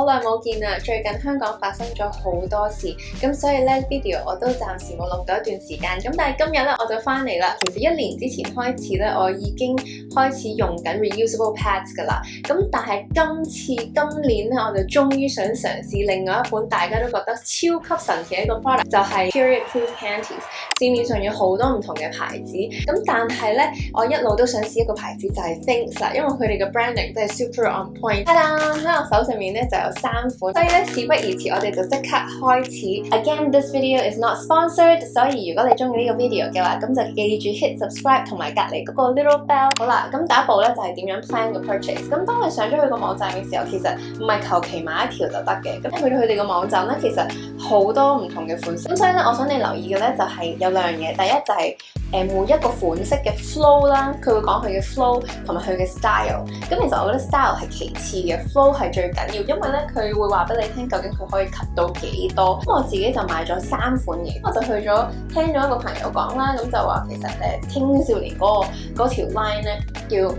耐冇見啦！最近香港發生咗好多事，咁所以咧 video 我都暫時冇錄到一段時間。咁但係今日咧我就翻嚟啦。其實1年之前開始咧，我已經開始用緊 reusable pads 㗎啦。咁但係今年咧，我就終於想嘗試另外一款大家都覺得超級神奇嘅一個 product， 就係 Period Proof Panties。市面上有好多唔同嘅牌子，咁但係咧，我一路都想試一個牌子就係 Thinx 啦，因為佢哋嘅 branding 都係 super on point。係啦，喺我手上面咧就有3款，所以咧事不宜遲，我哋就即刻開始。Again, this video is not sponsored， 所以如果你中意呢個 video 嘅話，咁就記住 hit subscribe 同埋隔離嗰個 little bell。好啦，咁第一步咧就係點樣 plan 個 purchase。咁當你上咗佢個網站嘅時候，其實唔係求其買一條就得嘅。咁去到佢哋個網站咧，其實好多唔同嘅款式。咁所以咧，我想你留意嘅咧就係有兩樣嘢。第一就係每一個款式嘅 flow 啦，佢會講佢嘅 flow 同埋佢嘅 style。咁其實我覺得 style 係其次嘅 ，flow 係最緊要，因為咧佢會話俾你聽究竟佢可以 cut 到幾多。咁我自己就買咗3款嘢，我就去咗聽咗一個朋友講啦，咁就話其實青少年嗰條 line 咧叫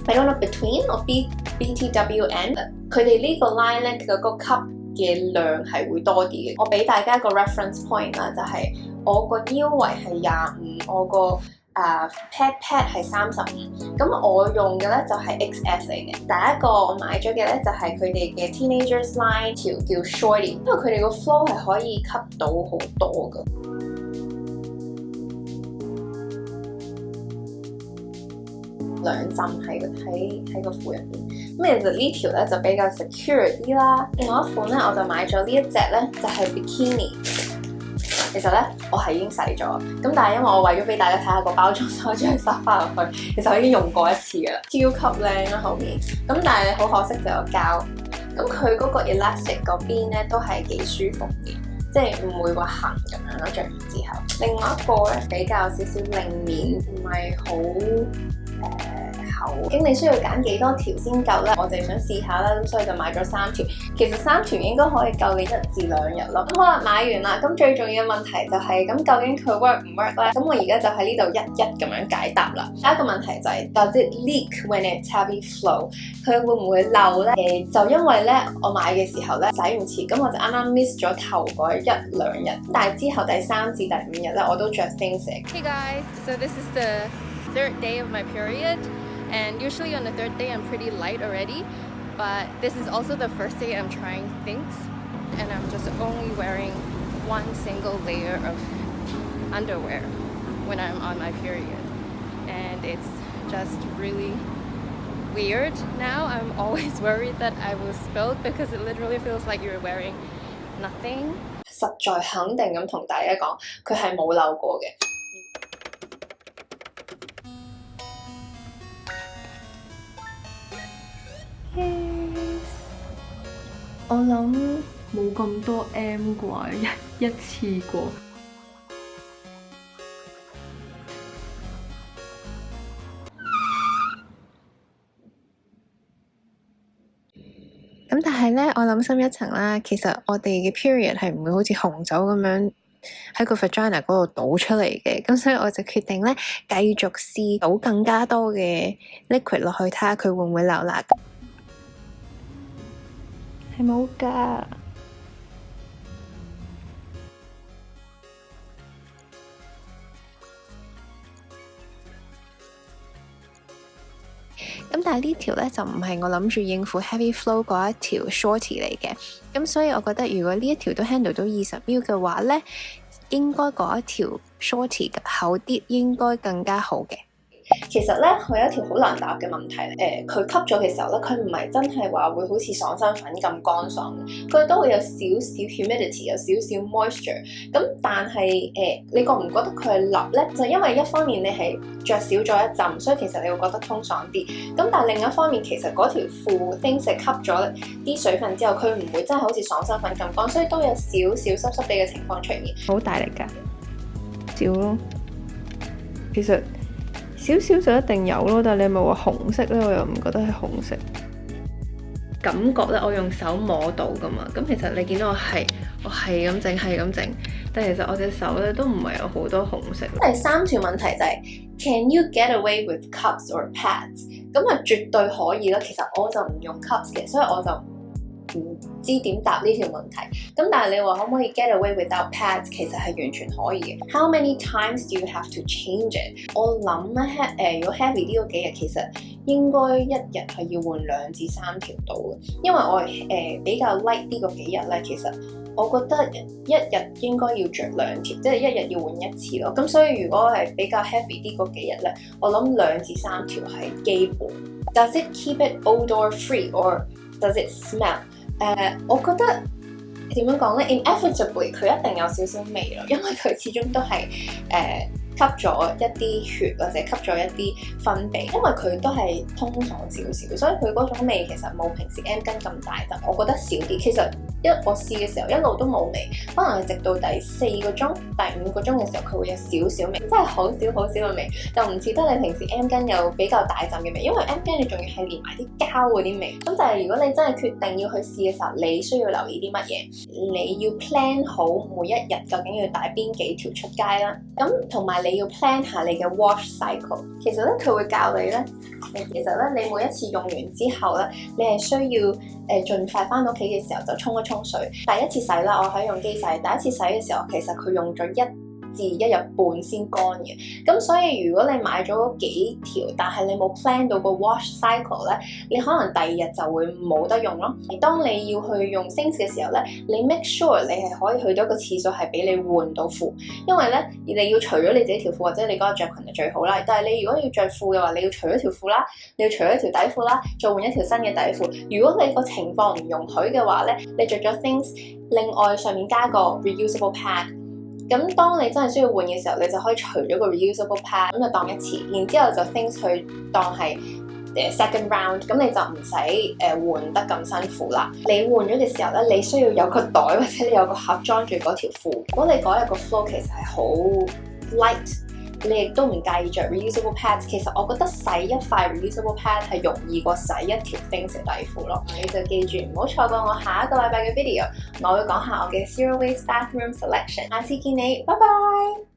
I don't know between or BTWN， 佢哋呢個 line 咧佢個 cut嘅量係會多啲嘅。我俾大家一個 reference point 啦，就係我個腰圍係25，我個pad 係35，咁我用嘅咧就係 XS 嚟嘅。第一個我買咗嘅咧就係佢哋嘅 Teenagers Line 條叫 Shorty， 因為佢哋個 flow 係可以吸到好多噶。兩浸喺個褲入邊，咁其實呢條咧就比較 secure 啲啦。另外一款咧我就買咗呢一隻咧就係 Bikini。其實咧我係已經洗咗，咁但係因為我為咗俾大家睇下個包裝，所以將佢塞翻落去。其實我已經用過一次㗎啦，超級靚啦後面。咁但係好可惜就有膠。咁佢嗰個 elastic 嗰邊咧都係幾舒服嘅，即係唔會話痕咁樣咯。着完之後，另外一個咧比較少少令面，唔係好厚。究竟你需要揀幾多條先夠咧？我就想試下啦，咁所以就買咗3條。其實3條應該可以夠你1至2日咯。咁好啦，買完啦。咁最重要嘅問題就係咁究竟佢 work 唔 work 咧？咁我而家就喺呢度一一咁樣解答啦。第一個問題就係 Does it leak when it's heavy flow？ 佢會唔會漏咧？就因為咧我買嘅時候咧洗唔切，咁我就啱啱 miss 咗頭嗰1、2日，但係之後第3至第5日咧我都着 Thinx。 Hey guys, so this is the 3rd day of my period. And usually on the 3rd day I'm pretty light already, but this is also the first day I'm trying Thinx, and I'm just only wearing one single layer of underwear when I'm on my period, and it's just really weird now. I'm always worried that I will spill because it literally feels like you're wearing nothing. 實在肯定咁同大家講，佢係冇漏過嘅。我諗冇咁多 M 啩，一次過。咁但係咧，我諗深一層啦，其實我哋嘅 period 係唔會好似紅酒咁樣喺個 vagina 嗰度倒出嚟嘅，咁所以我就決定咧繼續試倒更加多嘅 liquid 落去，睇下佢會唔會流啦。係冇㗎。咁但係呢條咧就唔係我諗住應付 heavy flow 嗰一條 shorty 嚟嘅，咁所以我覺得如果呢一條都 handle 到20ml 嘅話咧，應該嗰一條 shorty 厚啲，應該更加好嘅。其實咧，佢有一條好難答嘅問題。佢吸咗嘅時候咧，佢唔係真係話會好似爽身粉咁乾爽嘅，佢都會有少少 humidity， 有少少 moisture。咁但係你覺唔覺得佢係立咧？就因為一方面你係着少咗一浸，所以其實你會覺得通爽啲。咁但係另一方面，其實嗰條褲 Thinx 吸咗啲水分之後，佢唔會真係好似爽身粉咁乾，所以都有少少濕濕地嘅情況出現。好大力㗎，照咯。其實少少就一定有咯，但係你係咪話紅色咧？我又唔覺得係紅色。感覺咧，我用手摸到噶嘛。咁其實你見到我係咁整，但係其實我隻手咧都唔係有好多紅色。第3條問題就係 Can you get away with cups or pads？ 咁啊絕對可以啦。其實我就唔用 cups 嘅，所以我就唔知點答呢條問題。咁但係你話可唔可以 get away without pads？ 其實係完全可以嘅。How many times do you have to change it？ 我諗咧如果 heavy 呢個幾日其實應該一日係要換2至3條到嘅，因為我比較 light 呢個幾日咧，其實我覺得一日應該要着2條，即係一日要換1次咯。咁所以如果係比較 heavy 啲嗰幾日咧，我諗2至3條係基本。Does it keep it odor free or does it smell？ 我覺得點樣講咧 ？Inevitably 佢一定有少少味咯，因為佢始終都係吸咗一啲血或者吸咗一啲分泌，因為佢都係通爽少少，所以佢嗰種味其實冇平時 M 巾咁大陣，我覺得少啲。其實我試嘅時候一路都冇味，可能係直到第4個鐘、第5個鐘嘅時候，佢會有少少味，真係好少嘅味，就唔似得你平時 M 巾有比較大陣嘅味，因為 M 巾你仲要係連埋啲膠嗰啲味。咁就係如果你真係決定要去試嘅時候，你需要留意啲乜嘢？你要 plan 好每一日究竟要帶邊幾條出街啦，咁同埋你要 plan 下你嘅 wash cycle。其實咧佢會教你咧，其實咧你每一次用完之後咧，你係需要盡快翻到屋企嘅時候就沖一沖水。第一次洗啦，我喺用機洗。第一次洗嘅時候，其實佢用咗1至1日半先乾嘅。咁所以如果你買咗幾條，但係你冇 plan 到個 wash cycle 咧，你可能第2日就會冇得用咯。而當你要去用 sinks 嘅時候咧，你 make sure 你係可以去到一個廁所係俾你換到褲，因為咧你要除咗你自己條褲或者你嗰日着裙就最好啦。但係你如果要着褲嘅話，你要除咗條褲啦，你要除咗條底褲啦，再換一條新嘅底褲。如果你個情況唔容許嘅話咧，你着咗 sinks， 另外上面加個 reusable pad。咁當你真係需要換嘅時候，你就可以除咗個 reusable pad， 咁就當1次，然之後就 things 去當係second round， 咁你就唔使換得咁辛苦啦。你換咗嘅時候咧，你需要有個袋或者你有個盒裝住嗰條褲。如果你嗰日個 flow 其實係好 light， 你亦都唔介意着 reusable pads， 其實我覺得洗一塊 reusable pad 係容易過洗一條 things 嘅底褲咯。你就記住唔好錯過我下一個禮拜嘅 video，我會講下我嘅 zero waste bathroom selection。下次見你，拜拜。